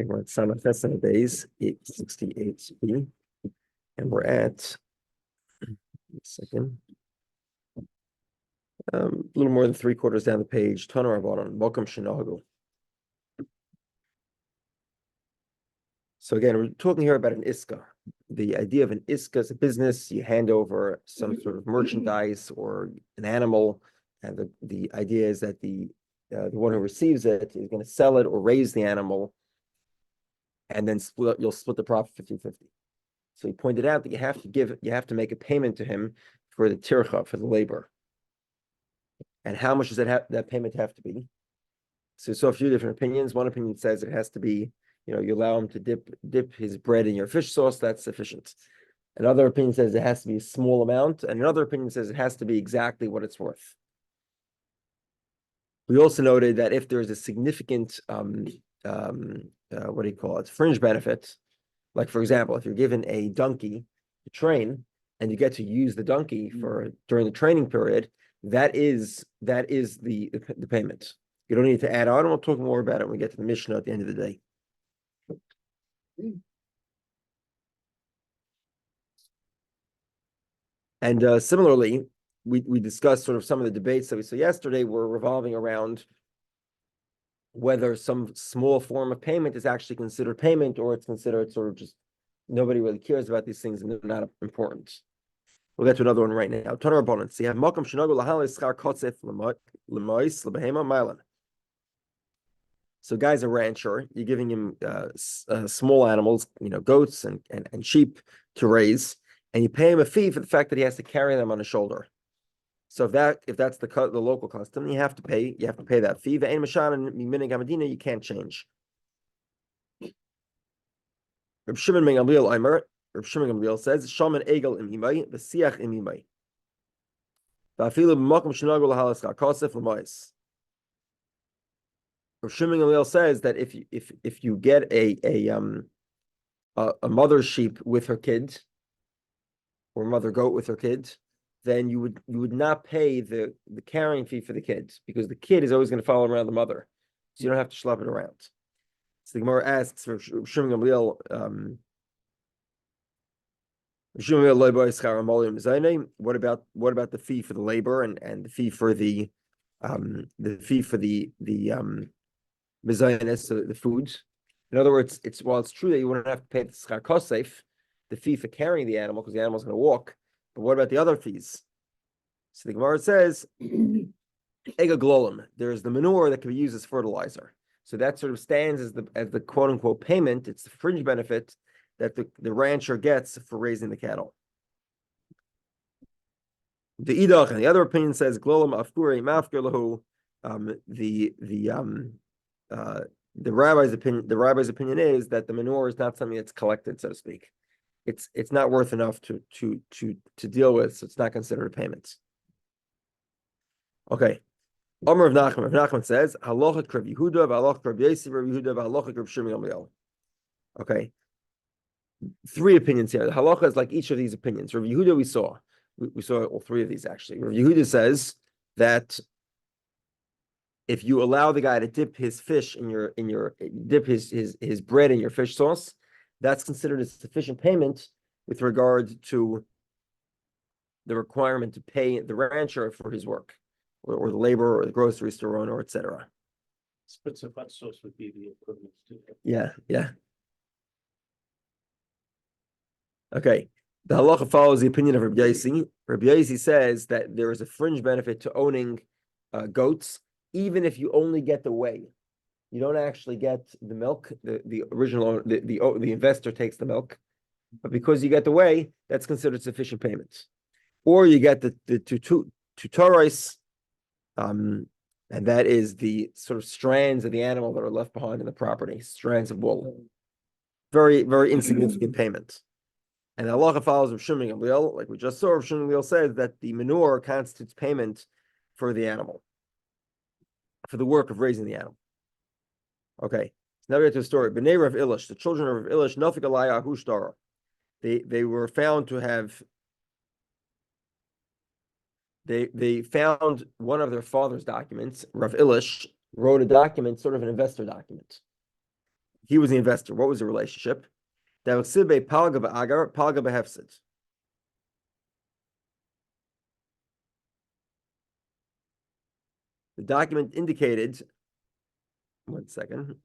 We're at Samachesana days 868b, and we're at a little more than 3/4 down the page. Tanar Rabbanan, welcome Shinagu. So again, we're talking here about an iska. The idea of an iska is a business. You hand over some sort of merchandise or an animal, and the idea is that the one who receives it is going to sell it or raise the animal, and then you'll split the profit 50-50. So he pointed out that you have to make a payment to him for the tircha, for the labor. And how much does that payment have to be? So we saw a few different opinions. One opinion says it has to be, you allow him to dip his bread in your fish sauce, that's sufficient. Another opinion says it has to be a small amount, and another opinion says it has to be exactly what it's worth. We also noted that if there is a significant fringe benefit, like for example, if you're given a donkey to train and you get to use the donkey during the training period, that is the payment. You don't need to add on. We'll talk more about it when we get to the Mishnah at the end of the day. And similarly, we discussed sort of some of the debates that we saw yesterday were revolving around whether some small form of payment is actually considered payment, or it's considered sort of just nobody really cares about these things and they're not important. We'll get to another one right now. Tanar Rabbanan. So you have Makam Shinagu Lahalis Schar Kotzef Lemois Lebehema Mailan. So guy's a rancher. You're giving him small animals, goats and sheep to raise, and you pay him a fee for the fact that he has to carry them on his shoulder. So if that's the local custom, you have to pay that fee. You can't change. Reb Shimon ben Gamliel says, "Shaman egel im imay, v'siach im imay." Va'afilu b'makom shenagu lahalas kosef l'mayis. Reb Shimon ben Gamliel says that if you get a mother sheep with her kid, or mother goat with her kid, then you would not pay the carrying fee for the kid, because the kid is always going to follow around the mother, so you don't have to schlep it around. So the Gemara asks for Shimon Gamliel, what about the fee for the labor and the fee for the mezainis, so the food? In other words, while it's true that you wouldn't have to pay the schar kosef, the fee for carrying the animal, because the animal's going to walk, but what about the other fees? So the Gemara says, Ega glolim, there's the manure that can be used as fertilizer. So that sort of stands as the quote unquote payment. It's the fringe benefit that the rancher gets for raising the cattle. The idach and the other opinion says glolim afkure mafker lahu. The rabbi's opinion is that the manure is not something that's collected, so to speak. It's not worth enough to deal with, so it's not considered a payment. Okay. Omer of Nachman says, Halachah Rabbi Yehudah, Halachah Rabbi Yehudah, Halachah Rabbi Shimon Gamliel. Okay. 3 opinions here. The halacha is like each of these opinions. Rabbi Yehudah we saw all 3 of these actually. Rabbi Yehudah says that if you allow the guy to dip his fish dip his bread in your fish sauce, that's considered a sufficient payment with regard to the requirement to pay the rancher for his work, or the labor, or the grocery store owner, etc. Spritz of hot sauce would be the equivalent to that. Yeah. Okay. The halacha follows the opinion of Rabbi Yosi. Rabbi Yosi says that there is a fringe benefit to owning goats, even if you only get the whey. You don't actually get the milk. The original the investor takes the milk, but because you get the whey, that's considered sufficient payment. Or you get the tutoris, and that is the sort of strands of the animal that are left behind in the property, strands of wool. Very, very insignificant payment. And the halacha follows of Shimon Gamliel, like we just saw. Shimon Gamliel says that the manure constitutes payment for the animal, for the work of raising the animal. Okay, so now we get to the story. B'nei Rav Ilish, the children of Rav Ilish, Nafik Alaya Hushtara. They were found to have. They found one of their father's documents. Rav Ilish wrote a document, sort of an investor document. he was the investor. What was the relationship? That was Sibbe Palga Ba'agar, Palga Behefsid. The document indicated, one second.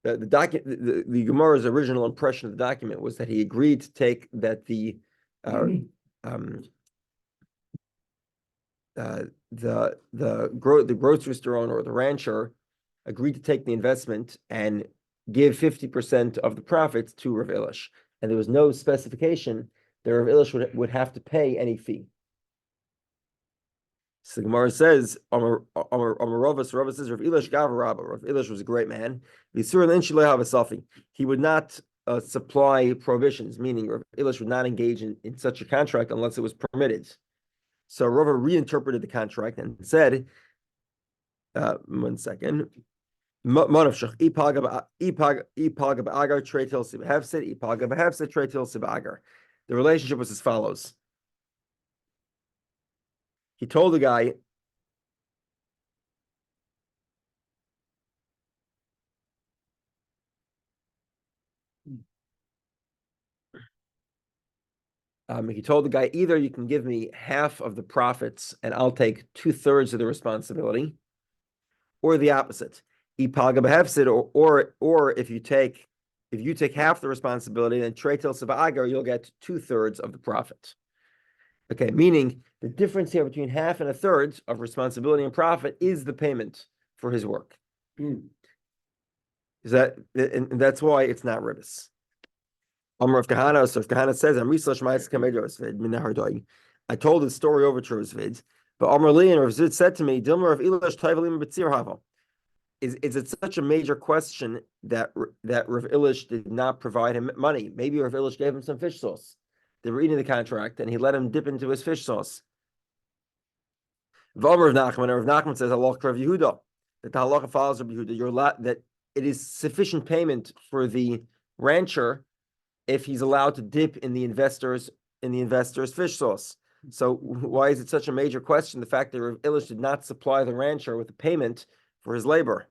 The Gemara's original impression of the document was that he agreed to take that the grocery store owner or the rancher agreed to take the investment and give 50% of the profits to Rav Ilish, and there was no specification that Rav Ilish would have to pay any fee. So the Gemara says, Rava says, Rav Ilish Gav Rabba. Rav Ilish was a great man. He would not supply prohibitions, meaning Rav Ilish would not engage in such a contract unless it was permitted. So Rava reinterpreted the contract and said, one second. The relationship was as follows. He told the guy, either you can give me half of the profits and I'll take 2/3 of the responsibility, or the opposite. Or if you take half the responsibility, then Tretil Sibagar, you'll get 2/3 of the profit. Okay, meaning the difference here between half and a third of responsibility and profit is the payment for his work. Is that, and that's why it's not ribis. Amar of Kahana, so if Kahana says, I told the story over to Rizvid, but Amar Li and Rizvid said to me, Dilmar of Ilash Taivalim B'tzir Hava. Is it such a major question that Rav Ilish did not provide him money? Maybe Rav Ilish gave him some fish sauce. They were eating the contract, and he let him dip into his fish sauce. V'amar of Nachman, and Rav Nachman says, Allah Rav Yehudah, that the halacha follows Rav Yehudah, that it is sufficient payment for the rancher if he's allowed to dip in the investor's fish sauce. So why is it such a major question? The fact that Rav Ilish did not supply the rancher with the payment for his labor.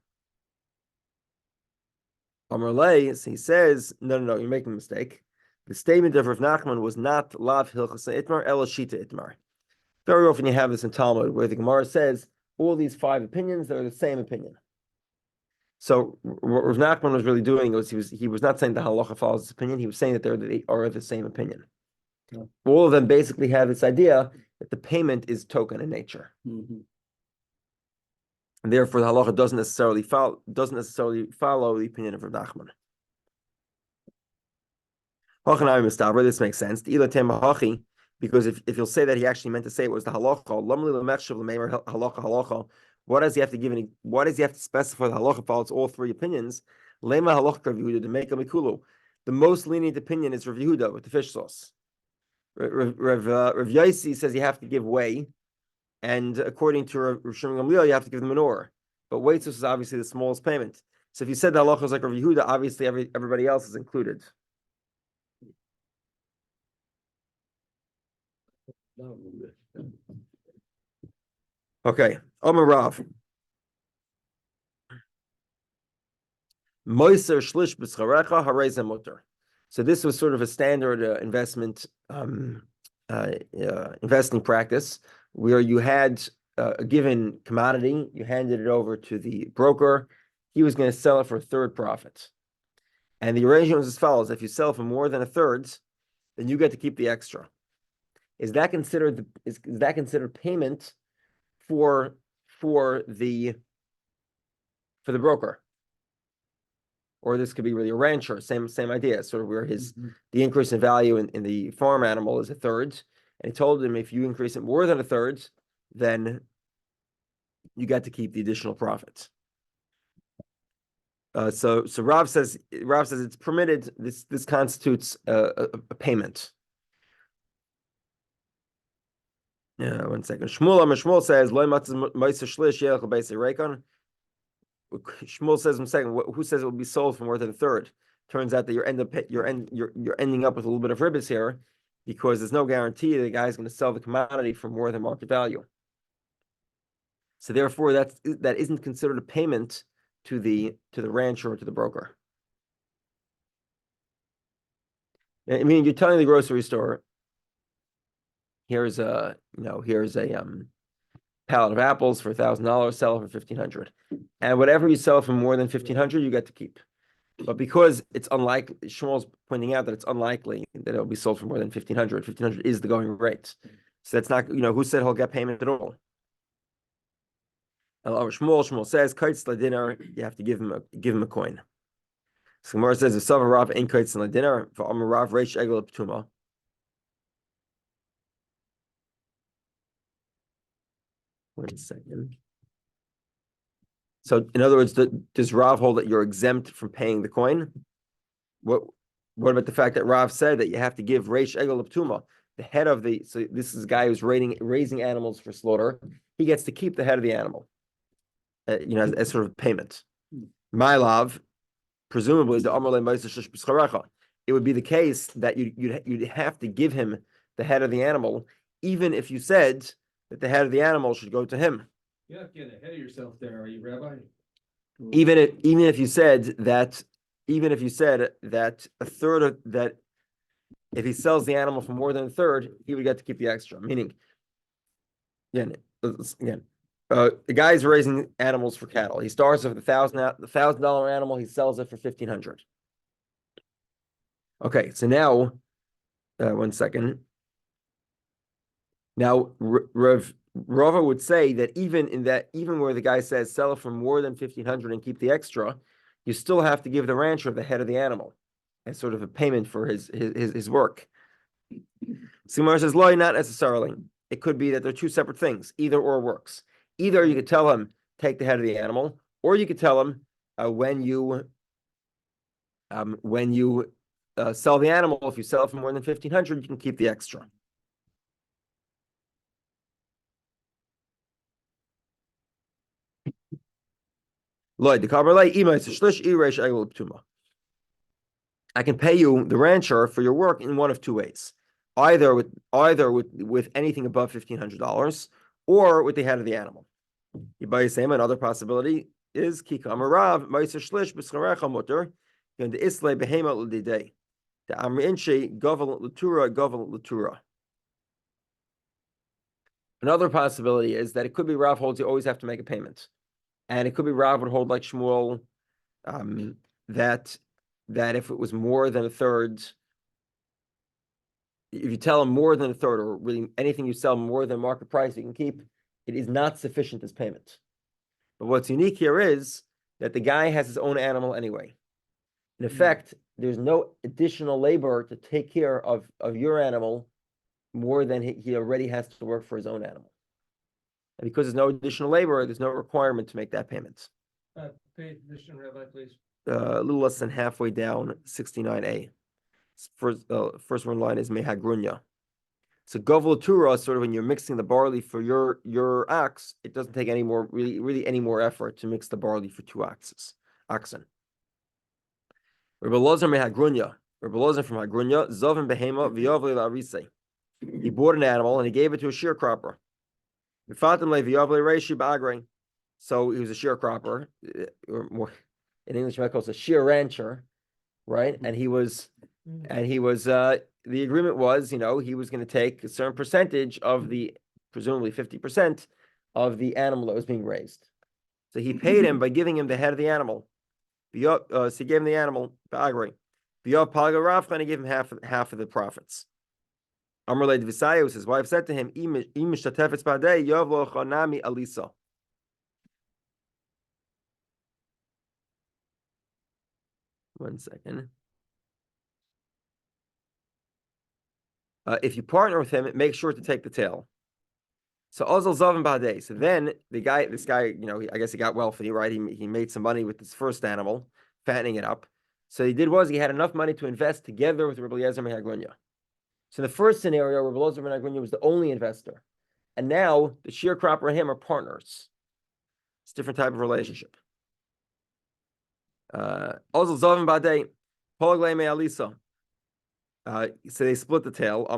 Amar Lei, he says, no, you're making a mistake. The statement of Rav Nachman was not lav hilchasa itmar el shita itmar. Very often you have this in Talmud where the Gemara says all these 5 opinions, they're the same opinion. So what Rav Nachman was really doing was he was not saying the halacha follows this opinion. He was saying that they are the same opinion. Yeah. All of them basically have this idea that the payment is token in nature. Mm-hmm. And therefore, the halacha doesn't necessarily follow the opinion of Rav Nachman. This makes sense. Because if you'll say that he actually meant to say it was the halacha, what does he have to give? What does he have to specify? The halacha follows all 3 opinions. Lema halacha Rav Yehudah to make a mikulu. The most lenient opinion is Rav Yehudah with the fish sauce. Rav Yossi says you have to give way. And according to Rav Shimon Gamliel, you have to give the menorah. But weitzos is obviously the smallest payment. So if you said the halacha is like Rav Yehudah, obviously everybody else is included. Okay, Amar Rav. Moiser shlish b'scharecha harei mutter. So this was sort of a standard investing practice, where you had a given commodity, you handed it over to the broker, he was going to sell it for a third profit. And the arrangement was as follows: if you sell for more than a third, then you get to keep the extra. Is that considered payment for the broker? Or this could be really a rancher, same idea, sort of where the increase in value in the farm animal is a third. And he told him, if you increase it more than a third, then you got to keep the additional profits. So Rav says it's permitted. This constitutes a payment. Yeah, 1 second. Shmuel says Shmuel says, who says it will be sold for more than a third? turns out that you're ending up with a little bit of ribbis here, because there's no guarantee the guy's going to sell the commodity for more than market value. So therefore, that isn't considered a payment to the rancher or to the broker. I mean, you're telling the grocery store, here's a pallet of apples for $1,000, sell it for $1,500, and whatever you sell for more than $1,500, you get to keep. But because it's unlikely, Shmuel's pointing out that it's unlikely that it'll be sold for more than $1,500. $1,500 is the going rate, so that's not, who said he'll get payment at all? Shmuel says, "Kites dinner, you have to give him a coin." So Gemara says, "If Sava Rav ain't kites dinner for Amar Rav Reish Egel Ptuma." One second. So, in other words, does Rav hold that you're exempt from paying the coin? What about the fact that Rav said that you have to give Reish Egel Ptuma, the head of the? So this is a guy who's raising animals for slaughter. He gets to keep the head of the animal, as sort of payment. My love, presumably the Amar Le it would be the case that you'd have to give him the head of the animal, even if you said that the head of the animal should go to him. You're not getting ahead of yourself there, are you, Rabbi? Even if you said that a third of that, if he sells the animal for more than a third, he would get to keep the extra. Meaning, again, the guy's raising animals for cattle. He starts with the $1,000 animal. He sells it for $1,500. Okay, so now, 1 second. Now, Rava would say that even where the guy says sell it for more than $1,500 and keep the extra, you still have to give the rancher the head of the animal as sort of a payment for his work. Simar says, "Loy, not necessarily. It could be that they're two separate things. Either or works. Either you could tell him take the head of the animal, or you could tell him when you sell the animal, if you sell it for more than $1,500, you can keep the extra." I can pay you, the rancher, for your work in one of two ways: either with anything above $1,500, or with the head of the animal. Another possibility is Kamma Rav Meiser Shlish B'Scharecha Mutter and the Islay Behema L'Didei the Amri Inche Govel L'Tura. Another possibility is that it could be Rav holds you always have to make a payment. And it could be Rav would hold like Shmuel, that if it was more than a third, if you tell him more than a third, or really anything you sell more than market price you can keep, it is not sufficient as payment. But what's unique here is that the guy has his own animal anyway. In effect, there's no additional labor to take care of your animal more than he already has to work for his own animal. And because there's no additional labor, there's no requirement to make that payment. Pay addition, Rabbi, please. A little less than halfway down, 69a. First one line is Mehagrunya. So Govlatura, sort of when you're mixing the barley for your ox, it doesn't take any more really any more effort to mix the barley for two oxen. Rabbi Lozer Mehagrunya. Rabbi Lozer from Hagrunya, Zovin Behema V'Yavli La'arise. He bought an animal and he gave it to a sharecropper. So he was a sharecropper, or more in English, you might call it a shear rancher, right? And he was the agreement was, he was going to take a certain percentage of presumably 50% of the animal that was being raised. So he paid him by giving him the head of the animal. So he gave him the animal, and he gave him half of the profits. Amrle Dvisayos, his wife said to him, Alisa. One second. If you partner with him, make sure to take the tail. So Ozal Zavim Badeh. So then this guy, I guess he got wealthy, right? He made some money with his first animal, fattening it up. So he had enough money to invest together with Rabbi Eliezer Mehagrunya. So in the first scenario, Rabbi Eliezer Mehagrunya was the only investor. And now the sharecropper and him are partners. It's a different type of relationship. Ozal Zavim Badeh. Polag me Alisa. So they split the tail. So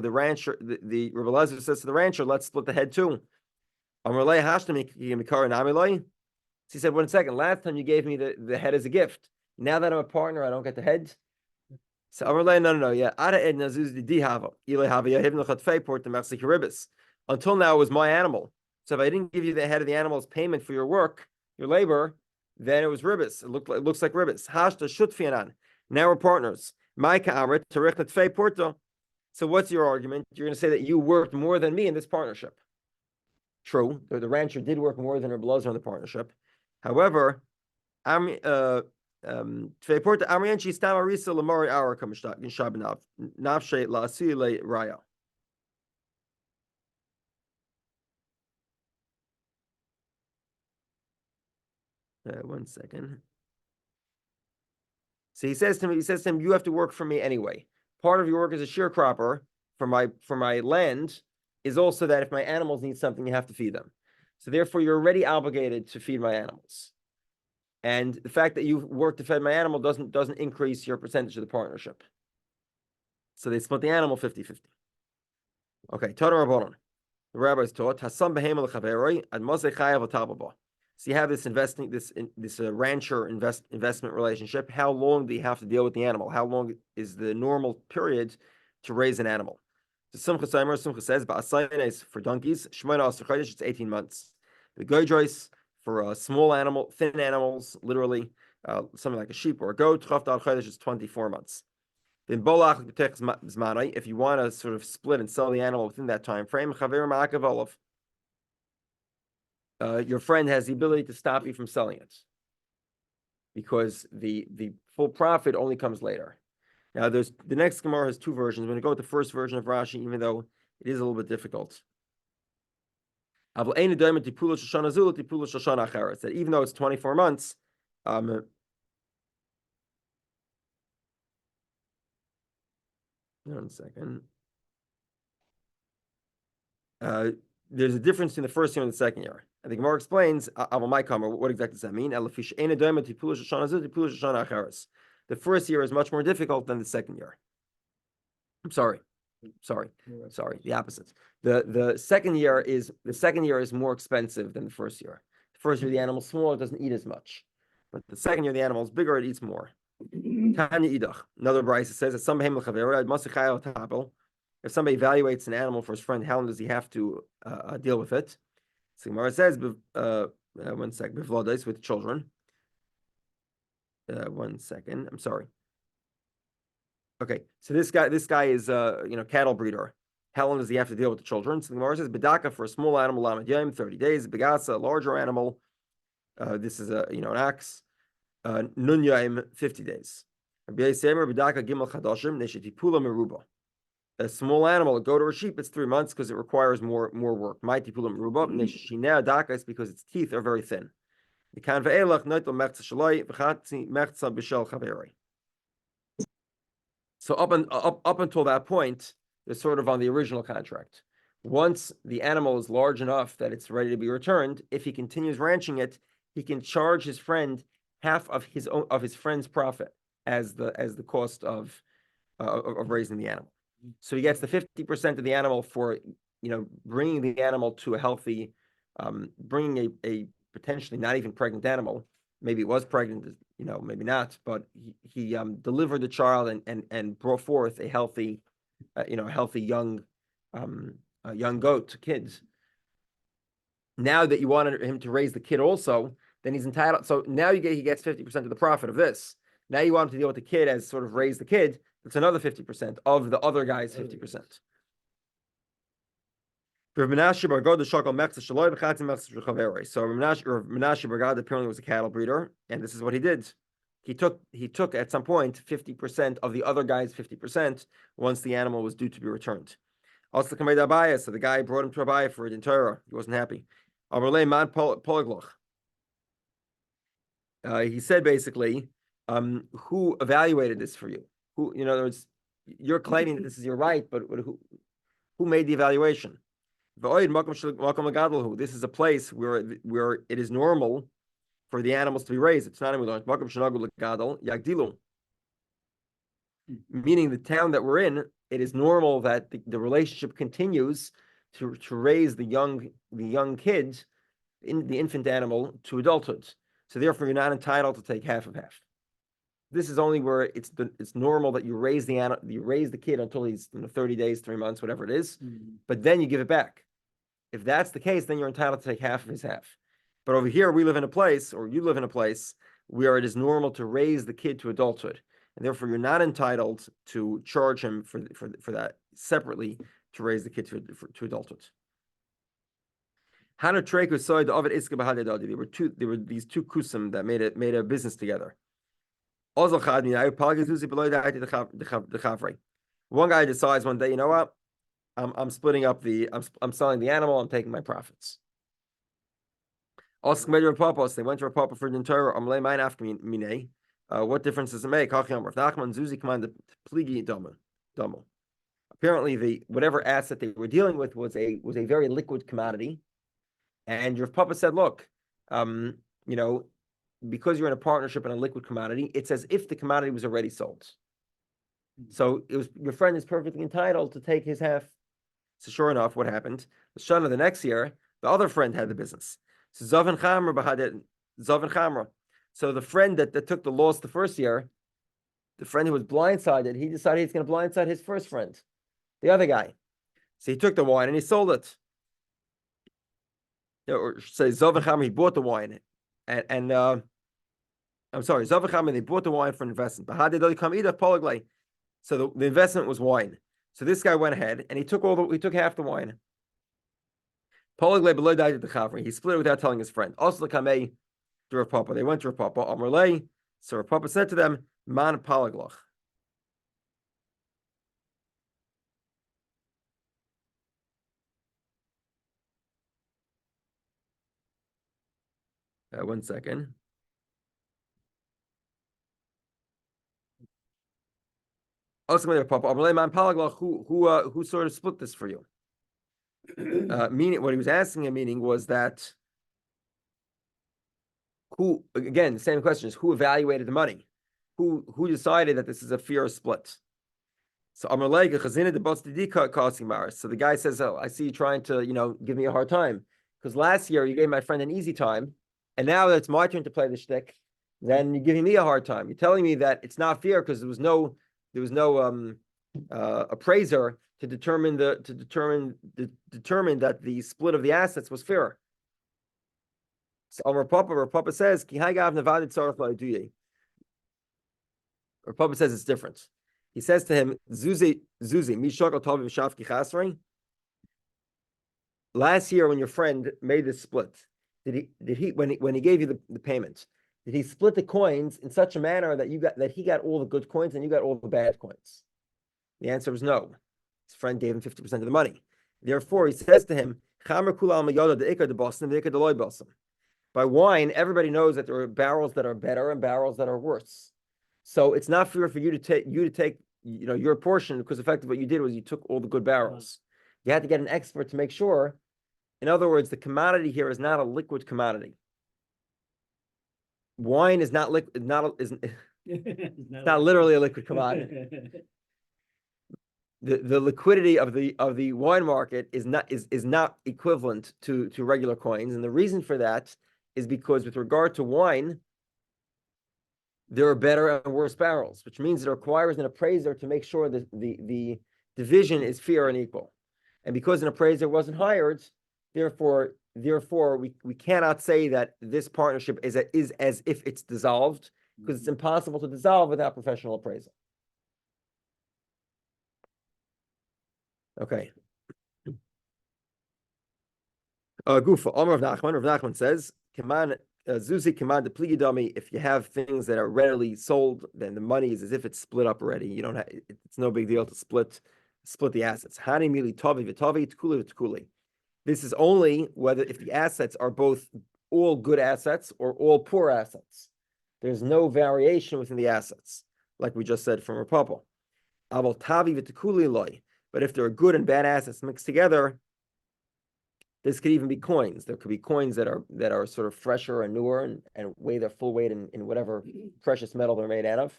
the rancher, the Rebbe Lezer says to the rancher, let's split the head too. He said, 1 second, last time you gave me the head as a gift. Now that I'm a partner, I don't get the head. So no, yeah. Until now, it was my animal. So if I didn't give you the head of the animal as payment for your work, your labor, then it was ribbis. It looks like ribbis. Hashta shutfianan. Now we're partners. So what's your argument? You're going to say that you worked more than me in this partnership. True, the rancher did work more than Rebbe Lezer in the partnership. However, one second. So he says to him, you have to work for me anyway. Part of your work as a sharecropper for my land is also that if my animals need something, you have to feed them. So therefore, you're already obligated to feed my animals. And the fact that you work to feed my animal doesn't increase your percentage of the partnership. So they split the animal 50-50. Okay, Tana Rabbanon. The rabbis taught Hasam behemel chaveroi ad mosei chayav l'tababa. So you have this rancher investment relationship. How long do you have to deal with the animal? How long is the normal period to raise an animal? So Simcha says, for donkeys, it's 18 months. The goydrois for small animal, thin animals, literally something like a sheep or a goat, is 24 months. Then if you want to sort of split and sell the animal within that time frame, your friend has the ability to stop you from selling it because the full profit only comes later. Now, the next Gemara has two versions. I'm going to go with the first version of Rashi, even though it is a little bit difficult. That even though it's 24 months, 1 second. There's a difference between the first year and the second year. I think Gemara explains, Kamma, what exactly does that mean? The first year is much more difficult than the second year. I'm sorry, the opposite. The second year is more expensive than the first year. The first year the animal's smaller, it doesn't eat as much. But the second year the animal's bigger, it eats more. Another brayso says that if somebody evaluates an animal for his friend, how long does he have to deal with it? So Gemara says, 1 second, bivlodes, with children. 1 second, I'm sorry. Okay, so this guy is cattle breeder. How long does he have to deal with the children? So the Gemara says, bedaka for a small animal, lamed yom, 30 days. Begasa, a larger animal. This is an ox. Nun yom, 50 days. Bedaka gimel chadashim, neshetipula meruba. A small animal, a goat or a sheep, it's 3 months because it requires more work. It's because its teeth are very thin. So up until that point, they're sort of on the original contract. Once the animal is large enough that it's ready to be returned, if he continues ranching it, he can charge his friend half of his friend's profit as the cost of raising the animal. So he gets the 50% of the animal for, bringing the animal to a healthy, bringing a potentially not even pregnant animal. Maybe it was pregnant, maybe not, but he delivered the child and brought forth a healthy, young goat to kids. Now that you wanted him to raise the kid also, then he's entitled. So now he gets 50% of the profit of this. Now you want him to deal with the kid as sort of raise the kid. It's another 50% of the other guy's 50%. So Menashe Bargad apparently was a cattle breeder, and this is what he did. He took at some point 50% of the other guy's 50% once the animal was due to be returned. Also, so the guy brought him to Abaya for it in Torah. He wasn't happy. He said basically, who evaluated this for you? Who, in other words, you're claiming that this is your right, but who made the evaluation? This is a place where it is normal for the animals to be raised. It's not yagdilu. Meaning the town that we're in, it is normal that the relationship continues to raise the young kid, in the infant animal, to adulthood. So therefore, you're not entitled to take half of half. This is only where it's normal that you raise the kid until he's 30 days, 3 months, whatever it is, but then you give it back. If that's the case, then you're entitled to take half of his half. But over here, we live in a place, or you live in a place, where it is normal to raise the kid to adulthood, and therefore you're not entitled to charge him for that separately to raise the kid to adulthood. There were these two kusim that made a business together. One guy decides one day, you know what? I'm splitting up I'm selling the animal, I'm taking my profits. They went to Rapapa for the entire what difference does it make? Apparently, whatever asset they were dealing with was a very liquid commodity. And your Papa said, look, because you're in a partnership in a liquid commodity, it's as if the commodity was already sold. So your friend is perfectly entitled to take his half. So sure enough, what happened? The Shana the next year, the other friend had the business. So Zav and Chamra. So the friend that took the loss the first year, the friend who was blindsided, he decided he's going to blindside his first friend, the other guy. So he took the wine and he sold it. Or say Zav and Chamra, he bought the wine. And I'm sorry, Zav and Chamra, they bought the wine for investment. So the investment was wine. So this guy went ahead and he took half the wine. He split it without telling his friend. Also, to Rav Papa. They went to Rav Papa. Amrlei. So Rav Papa said to them, "Man palaglach." One second. Also, Rav Papa. Amrlei man palaglach. Who sort of split this for you? Meaning, what he was asking him, meaning was that. Who, again, the same question is who evaluated the money? Who decided that this is a fair split? So so the guy says, oh, I see you trying to, give me a hard time. Because last year you gave my friend an easy time, and now that it's my turn to play the shtick, then you're giving me a hard time. You're telling me that it's not fair because there was no appraiser to determine that the split of the assets was fair. So Rav Papa says, Rav Papa says it's different. He says to him, Zuzi, last year when your friend made this split, did he when he gave you the payment, did he split the coins in such a manner that he got all the good coins and you got all the bad coins? The answer was no. His friend gave him 50% of the money. Therefore, he says to him, by wine, everybody knows that there are barrels that are better and barrels that are worse. So it's not fair for you to take your portion, because effectively what you did was you took all the good barrels. You had to get an expert to make sure. In other words, the commodity here is not a liquid commodity. Wine is not liquid. It's not literally a liquid commodity. The liquidity of the wine market is not equivalent to regular coins, and the reason for that is because with regard to wine, there are better and worse barrels, which means it requires an appraiser to make sure that the division is fair and equal. And because an appraiser wasn't hired, therefore we cannot say that this partnership is as if it's dissolved, because it's impossible to dissolve without professional appraisal. Okay. Gufa, Omer of Nachman. Rav Nachman says, Zuzi Kaman the Pligidami, if you have things that are readily sold, then the money is as if it's split up already. You don't have, it's no big deal to split the assets. Hani mili tavi v'tavi tkuli v'tkuli. This is only if the assets are both all good assets or all poor assets. There's no variation within the assets, like we just said from Rav Papa. Aval tavi v'tkuli loy. But if there are good and bad assets mixed together, This could even be coins. There could be coins that are sort of fresher and newer and weigh their full weight in whatever precious metal they're made out of.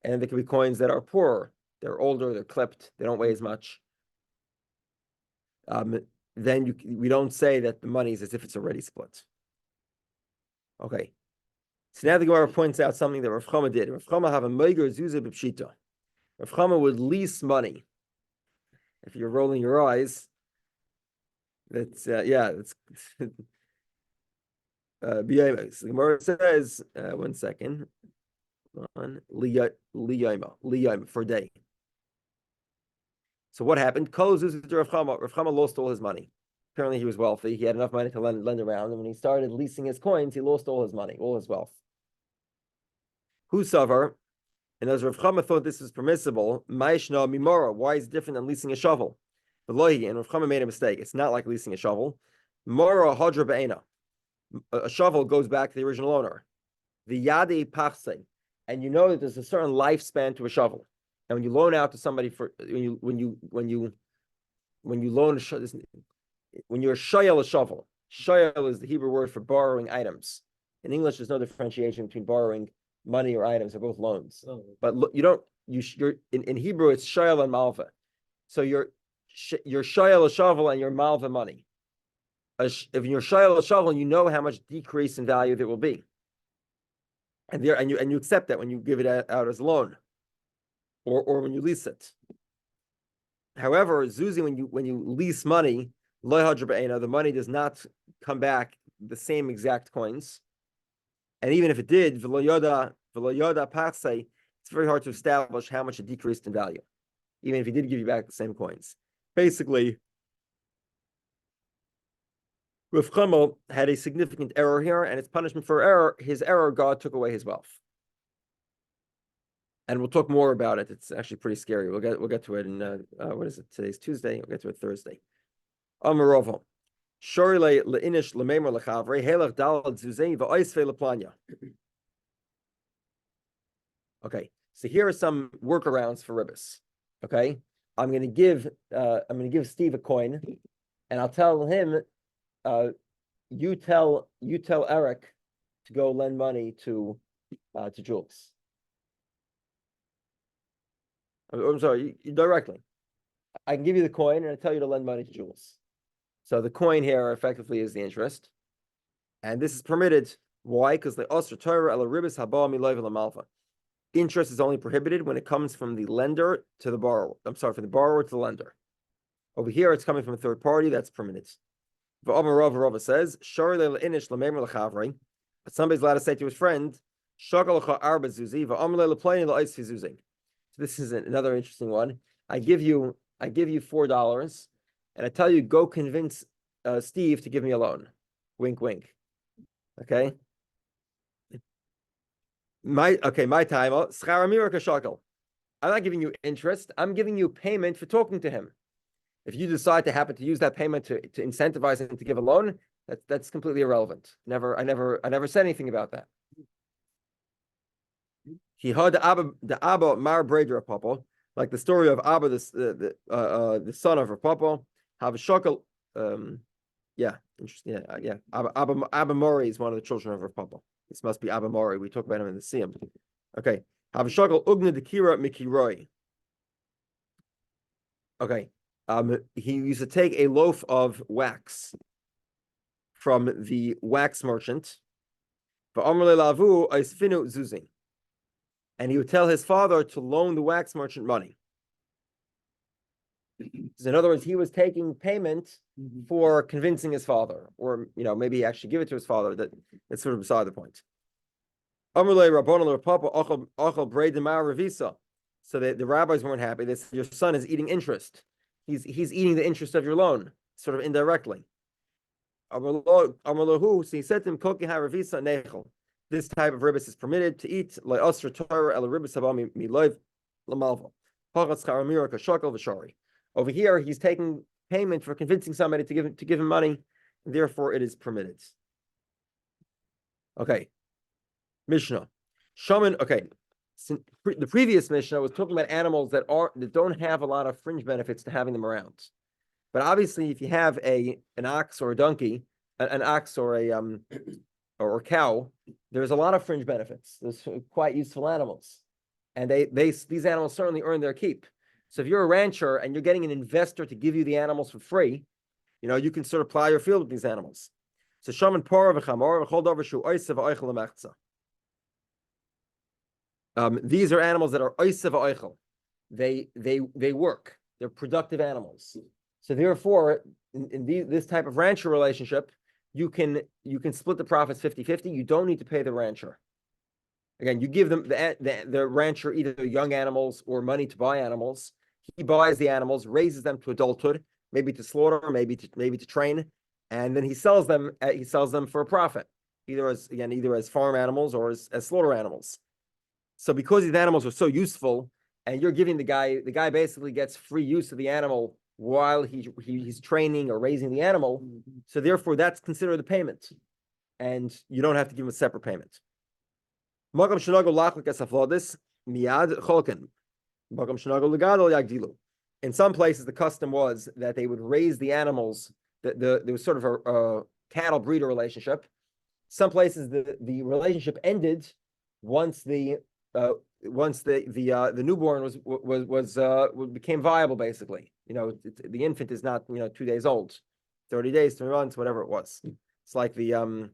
And there could be coins that are poorer. They're older, they're clipped, they don't weigh as much. Then we don't say that the money is as if it's already split. Okay. So now the Gemara points out something that Rav Chama did. Rav Chama have a meiger zuzah b'pshita. Rav Chama would lease money. If you're rolling your eyes, that's that's b'yayma. The Gemara says, one second, on liyayma for a day. So what happened? Kol zuzah to Rav Chama. Rav Chama lost all his money. Apparently he was wealthy. He had enough money to lend around, and when he started leasing his coins, he lost all his money, all his wealth. Who suffer? And as Rav Chama thought this was permissible, Ma'ishna Mimora, why is it different than leasing a shovel? And Rav Chama made a mistake. It's not like leasing a shovel. Mora Hadra Ba'ena. A shovel goes back to the original owner. The Yadi Pachse. And you know that there's a certain lifespan to a shovel. And when you loan out to somebody when you're shayel a shovel, shayel is the Hebrew word for borrowing items. In English, there's no differentiation between borrowing money or items. They're both loans. Oh. But you're in Hebrew, it's shayel and malva. So you're shayel a shovel and you're malva money. If you're shayel a shovel, you know how much decrease in value there will be. And you accept that when you give it out as a loan. Or when you lease it. However, Zuzi, when you lease money, the money does not come back the same exact coins. And even if it did, it's very hard to establish how much it decreased in value, even if he did give you back the same coins. Basically, Rav Chama had a significant error here, and its punishment for his error, God took away his wealth. And we'll talk more about it. It's actually pretty scary. We'll get to it in what is it? Today's Tuesday. We'll get to it Thursday. Amarovo. Shori leinish lememer lechavre helach dalad zuzei va'oisve leplanya. Okay, so here are some workarounds for ribbis. Okay, I'm going to give Steve a coin, and I'll tell him, you tell Eric to go lend money to Jules. I'm sorry, you directly. I can give you the coin and I tell you to lend money to Jules. So the coin here effectively is the interest. And this is permitted. Why? Because the Osra Torah ala ribis haba miloy v'lamalva. Interest is only prohibited when it comes from the lender to the borrower. I'm sorry, from the borrower to the lender. Over here, it's coming from a third party. That's permitted. Rava says, somebody's allowed to say to his friend, so this is another interesting one. I give you $4, and I tell you, go convince Steve to give me a loan. Wink, wink. Okay. My time. I'm not giving you interest. I'm giving you payment for talking to him. If you decide to happen to use that payment to incentivize him to give a loan, that's completely irrelevant. I never said anything about that. He heard the Abba Mar Breder Papa, like the story of Abba, the son of Papa. Have a shakel. Interesting. Yeah. Abba Mori is one of the children of Rav Papa. This must be Abba Mori. We talk about him in the Siyam. Okay. Have a shakel ugna dekira mikiroi. Okay. He used to take a loaf of wax from the wax merchant. And he would tell his father to loan the wax merchant money. So in other words, he was taking payment for convincing his father, or maybe he actually give it to his father. That's sort of beside the point. So the rabbis weren't happy. They said, your son is eating interest. He's eating the interest of your loan, sort of indirectly. So he said to him, this type of ribbis is permitted to eat. Over here, he's taking payment for convincing somebody to give him money, and therefore it is permitted. Okay, Mishnah. Shaman. Okay, the previous Mishnah was talking about animals that don't have a lot of fringe benefits to having them around. But obviously, if you have an ox or a donkey, an ox or a or cow, there's a lot of fringe benefits. There's quite useful animals, and these animals certainly earn their keep. So if you're a rancher and you're getting an investor to give you the animals for free, you can sort of plow your field with these animals. So shaman para v'chamor v'chol davar shu oisav oichel lemechza. These are animals that are oisav oichel. They work. They're productive animals. So therefore, in this type of rancher relationship, you can split the profits 50-50. You don't need to pay the rancher. Again, you give them the rancher either young animals or money to buy animals. He buys the animals, raises them to adulthood, maybe to slaughter, maybe to train, and then he sells them for a profit, either as farm animals or as slaughter animals. So because these animals are so useful, and you're giving the guy basically gets free use of the animal while he's training or raising the animal. So therefore, that's considered a payment, and you don't have to give him a separate payment. In some places, the custom was that they would raise the animals. There was sort of a cattle breeder relationship. Some places the relationship ended once the newborn became viable. Basically, the infant is not 2 days old, 30 days, 3 months, whatever it was. It's like you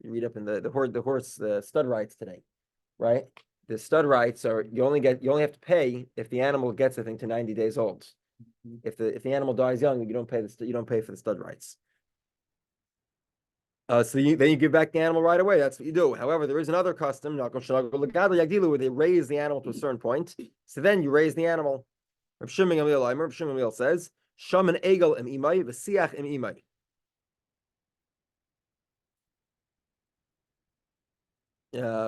read up in the horse stud rights today, right? The stud rights are you only have to pay if the animal gets, I think, to 90 days old. If the animal dies young, you don't pay for the stud rights. So then you give back the animal right away. That's what you do. However, there is another custom, where they raise the animal to a certain point. So then you raise the animal. Rav Shimon Gamliel says, "Shaman egel im imay v'siach im imay."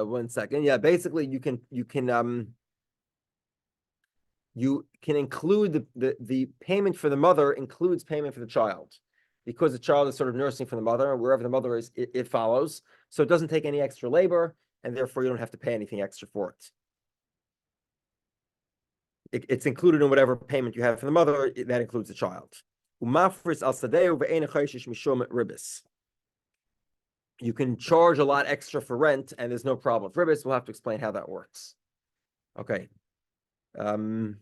One second. Yeah, basically you can include the payment for the mother includes payment for the child, because the child is sort of nursing from the mother, and wherever the mother is, it follows. So it doesn't take any extra labor, and therefore you don't have to pay anything extra for it. It's included in whatever payment you have for the mother. That includes the child. You can charge a lot extra for rent, and there's no problem. For ribbis, we'll have to explain how that works. Okay. We'll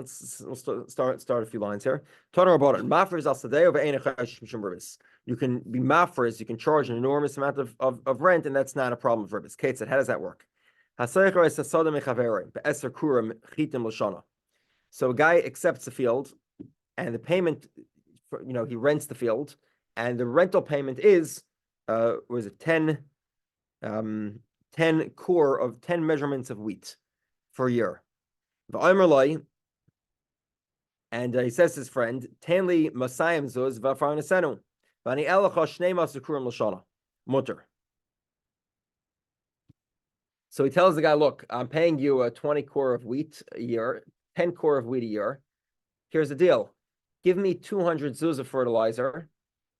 start a few lines here. You can be mafres, you can charge an enormous amount of rent, and that's not a problem for ribbis. Kate said, how does that work? So a guy accepts the field, and the payment, he rents the field, and the rental payment is, 10 core of 10 measurements of wheat for a year. And he says to his friend, Tanli Masayim Zuz Vafarnasenu. Vani Elacha Shnei Masukurim Lashana. Mutter. So he tells the guy, look, I'm paying you a 20 core of wheat a year, 10 core of wheat a year. Here's the deal. Give me 200 zuz of fertilizer,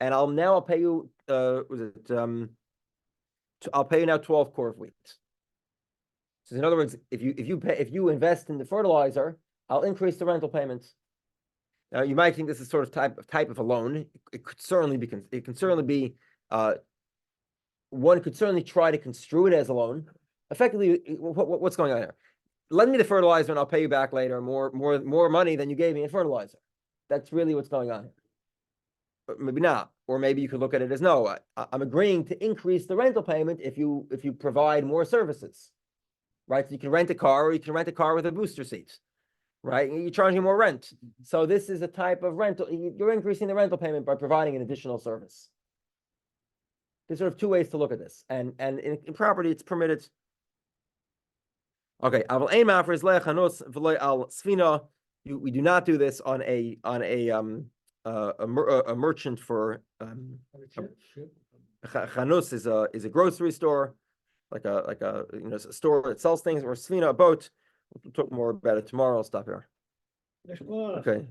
and I'll pay you I'll pay you now 12 core of wheat. So in other words, if you invest in the fertilizer, I'll increase the rental payments. Now you might think this is sort of type of a loan. It could certainly be. One could certainly try to construe it as a loan. Effectively, what's going on here? Lend me the fertilizer and I'll pay you back later more money than you gave me in fertilizer. That's really what's going on here. But maybe not, or maybe you could look at it as no. I'm agreeing to increase the rental payment if you provide more services, right? So you can rent a car, or you can rent a car with a booster seat, right? You're charging more rent. So this is a type of rental. You're increasing the rental payment by providing an additional service. There's sort of two ways to look at this, and in property it's permitted. Okay, we do not do this on a merchant for chanus is a grocery store, like a a store that sells things, or svina, a boat. We'll talk more about it tomorrow. I'll stop here. Okay.